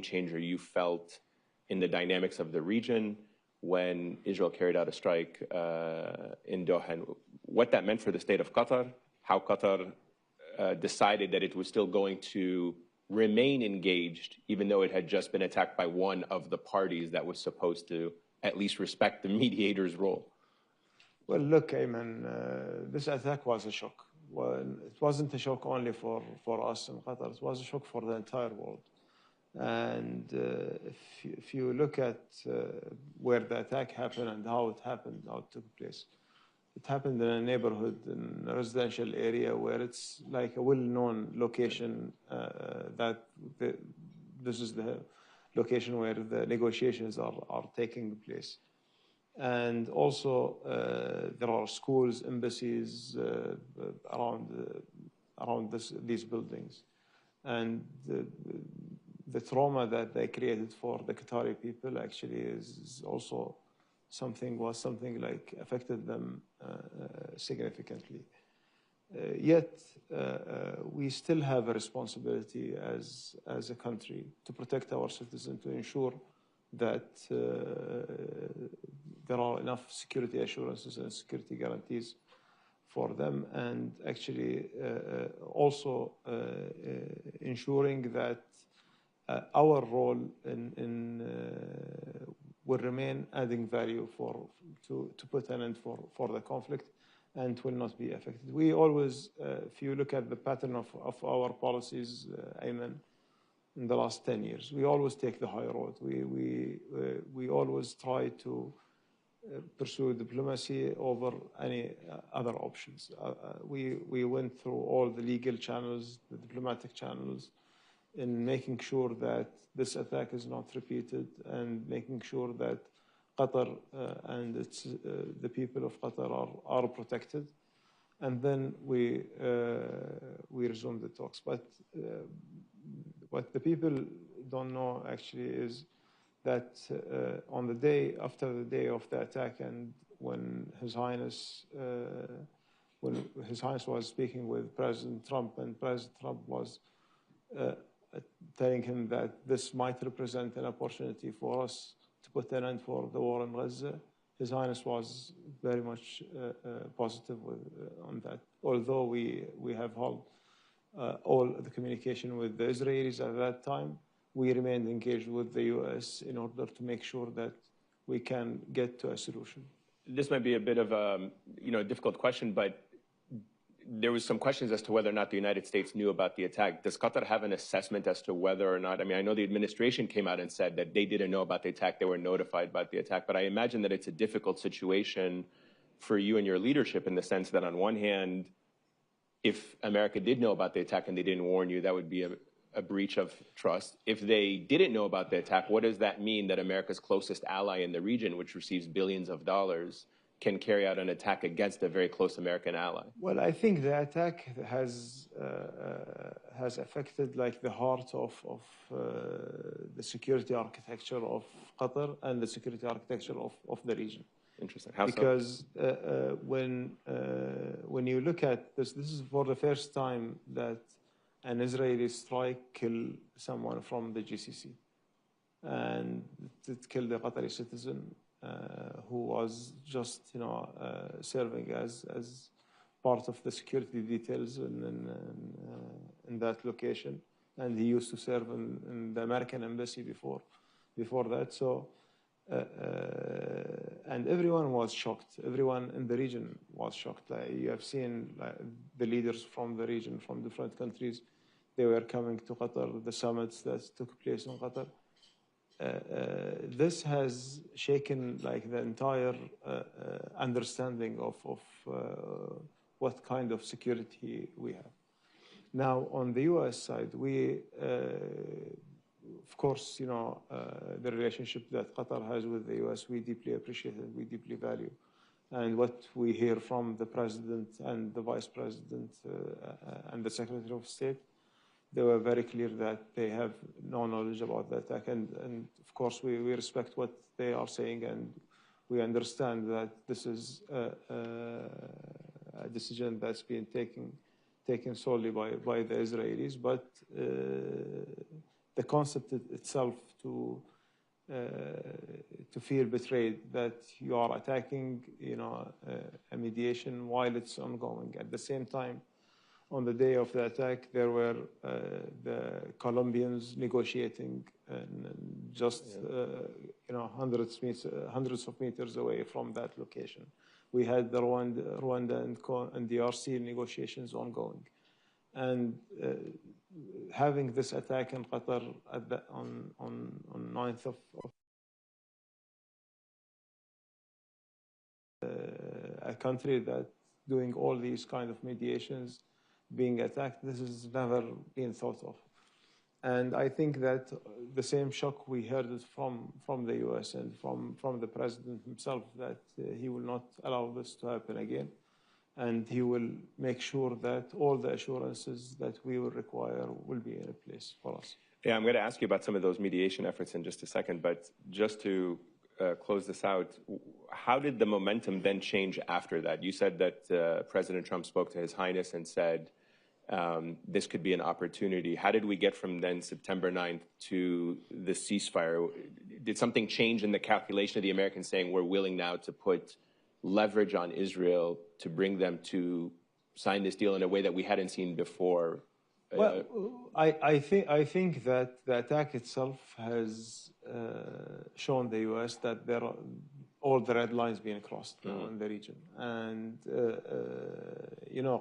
game changer you felt in the dynamics of the region when Israel carried out a strike in Doha, and what that meant for the state of Qatar, how Qatar decided that it was still going to remain engaged, even though it had just been attacked by one of the parties that was supposed to at least respect the mediator's role. Well, look, Ayman, this attack was a shock. Well, it wasn't a shock only for us in Qatar, it was a shock for the entire world. And if you look at where the attack happened and how it happened, how it took place, it happened in a neighborhood, in a residential area where it's like a well-known location that this is the location where the negotiations are taking place. And also there are schools, embassies around these buildings. And the trauma that they created for the Qatari people actually is also something like affected them significantly. Yet we still have a responsibility as a country to protect our citizens, to ensure that there are enough security assurances and security guarantees for them, and actually also ensuring that our role will remain adding value to put an end for the conflict and will not be affected. We always, if you look at the pattern of our policies, Ayman, in the last 10 years, we always take the high road. We always try to pursue diplomacy over any other options. We went through all the legal channels, the diplomatic channels, in making sure that this attack is not repeated and making sure that Qatar and the people of Qatar are protected. And then we resumed the talks. But what the people don't know actually is that on the day after the day of the attack, and when His Highness was speaking with President Trump, and President Trump was telling him that this might represent an opportunity for us to put an end for the war in Gaza, His Highness was very much positive on that. Although we have held all the communication with the Israelis at that time, we remained engaged with the U.S. in order to make sure that we can get to a solution. This might be a bit of a difficult question, but there was some questions as to whether or not the United States knew about the attack. Does Qatar have an assessment as to whether or not, I mean, I know the administration came out and said that they didn't know about the attack, they were notified about the attack, but I imagine that it's a difficult situation for you and your leadership in the sense that on one hand, if America did know about the attack and they didn't warn you, that would be a breach of trust. If they didn't know about the attack, what does that mean that America's closest ally in the region, which receives billions of dollars, can carry out an attack against a very close American ally? Well, I think the attack has affected like the heart of the security architecture of Qatar and the security architecture of the region. Interesting. How so? Because when you look at this is for the first time that an Israeli strike killed someone from the GCC, and it killed a Qatari citizen who was just serving as part of the security details in that location, and he used to serve in the American embassy before that. So and everyone was shocked. Everyone in the region was shocked. You have seen the leaders from the region, from different countries, they were coming to Qatar, the summits that took place in Qatar. This has shaken like the entire understanding of what kind of security we have. Now, on the U.S. side, we, of course, the relationship that Qatar has with the U.S., we deeply appreciate and we deeply value. And what we hear from the President and the Vice President and the Secretary of State, they were very clear that they have no knowledge about the attack. And of course, we respect what they are saying, and we understand that this is a decision that's been taken solely by the Israelis. But the the concept itself to feel betrayed that you are attacking, a mediation while it's ongoing. At the same time, on the day of the attack, there were the Colombians negotiating, and just hundreds of meters away from that location. We had the Rwanda and DRC negotiations ongoing, and having this attack in Qatar on 9th of a country that doing all these kind of mediations being attacked, this has never been thought of. And I think that the same shock we heard it from the US and from the president himself, that he will not allow this to happen again. And he will make sure that all the assurances that we will require will be in place for us. Yeah, I'm going to ask you about some of those mediation efforts in just a second, but just to close this out, how did the momentum then change after that? You said that President Trump spoke to His Highness and said this could be an opportunity. How did we get from then September 9th to the ceasefire? Did something change in the calculation of the Americans saying we're willing now to put leverage on Israel to bring them to sign this deal in a way that we hadn't seen before? Well, I think that the attack itself has shown the U.S. that there are all the red lines being crossed now in the region. And,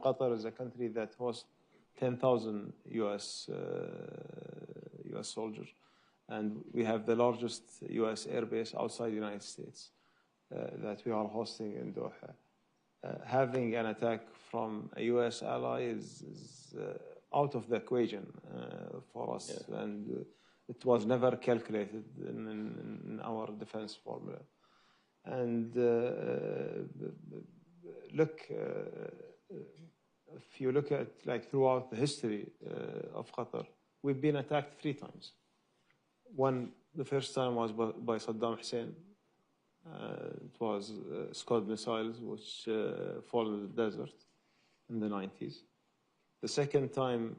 Qatar is a country that hosts 10,000 U.S. soldiers. And we have the largest U.S. airbase outside the United States that we are hosting in Doha. Having an attack from a U.S. ally is out of the equation for us. Yeah. And it was never calculated in our defense formula. And look, if you look at throughout the history of Qatar, we've been attacked 3 times. The first time was by Saddam Hussein. It was Scud missiles, which followed the desert in the 90s. The second time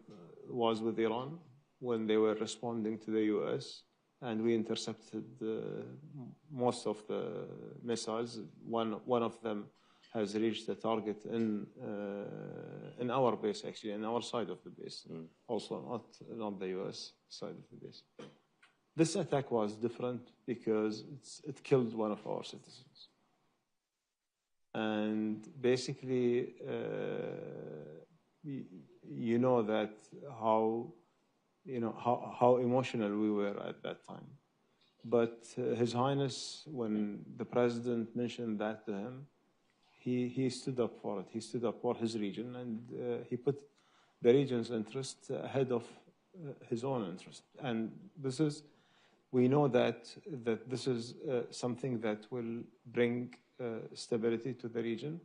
was with Iran, when they were responding to the U.S., and we intercepted most of the missiles. One of them has reached the target in our base, actually, in our side of the base, also not the U.S. side of the base. This attack was different because it killed one of our citizens. And basically, you know that how emotional we were at that time. But His Highness, when the president mentioned that to him, he stood up for it. He stood up for his region, and he put the region's interest ahead of his own interest. And we know that this is something that will bring stability to the region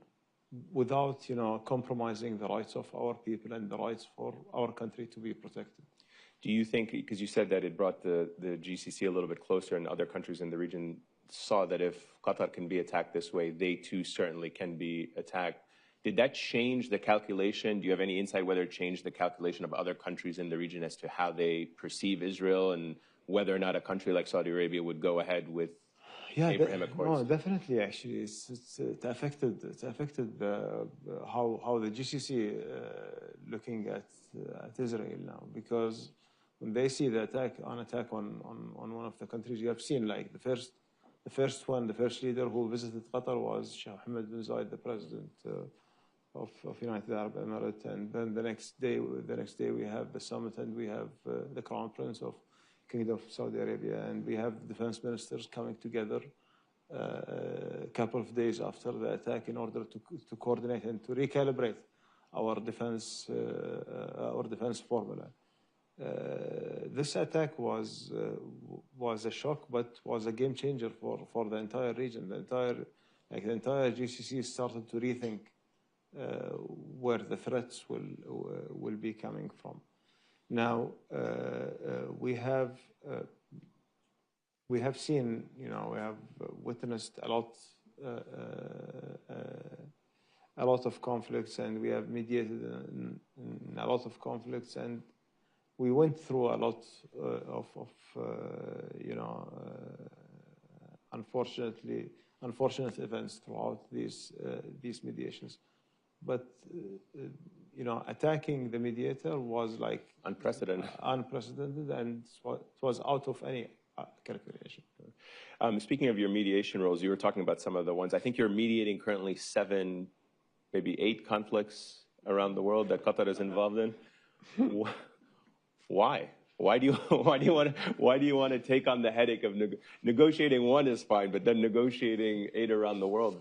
without, compromising the rights of our people and the rights for our country to be protected. Do you think, because you said that it brought the GCC a little bit closer and other countries in the region saw that if Qatar can be attacked this way, they too certainly can be attacked. Did that change the calculation? Do you have any insight whether it changed the calculation of other countries in the region as to how they perceive Israel and whether or not a country like Saudi Arabia would go ahead with Abraham Accords? No, definitely. Actually, it affected how the GCC looking at Israel now, because when they see the attack on one of the countries, you have seen the first leader who visited Qatar was Sheikh Mohammed bin Zayed, the president of United Arab Emirates, and then the next day we have the summit, and we have the Crown Prince of Kingdom of Saudi Arabia, and we have defense ministers coming together a couple of days after the attack in order to coordinate and to recalibrate our defense formula. This attack was a shock, but was a game changer for the entire region. The entire GCC started to rethink where the threats will be coming from. Now we have seen, we have witnessed a lot of conflicts, and we have mediated in a lot of conflicts, and we went through a lot of unfortunate events throughout these mediations. But attacking the mediator was like unprecedented, and it was out of any calculation. Speaking of your mediation roles, you were talking about some of the ones. I think you're mediating currently 7, maybe 8 conflicts around the world that Qatar is involved in. Why? Why do you want to take on the headache of negotiating one is fine, but then negotiating 8 around the world?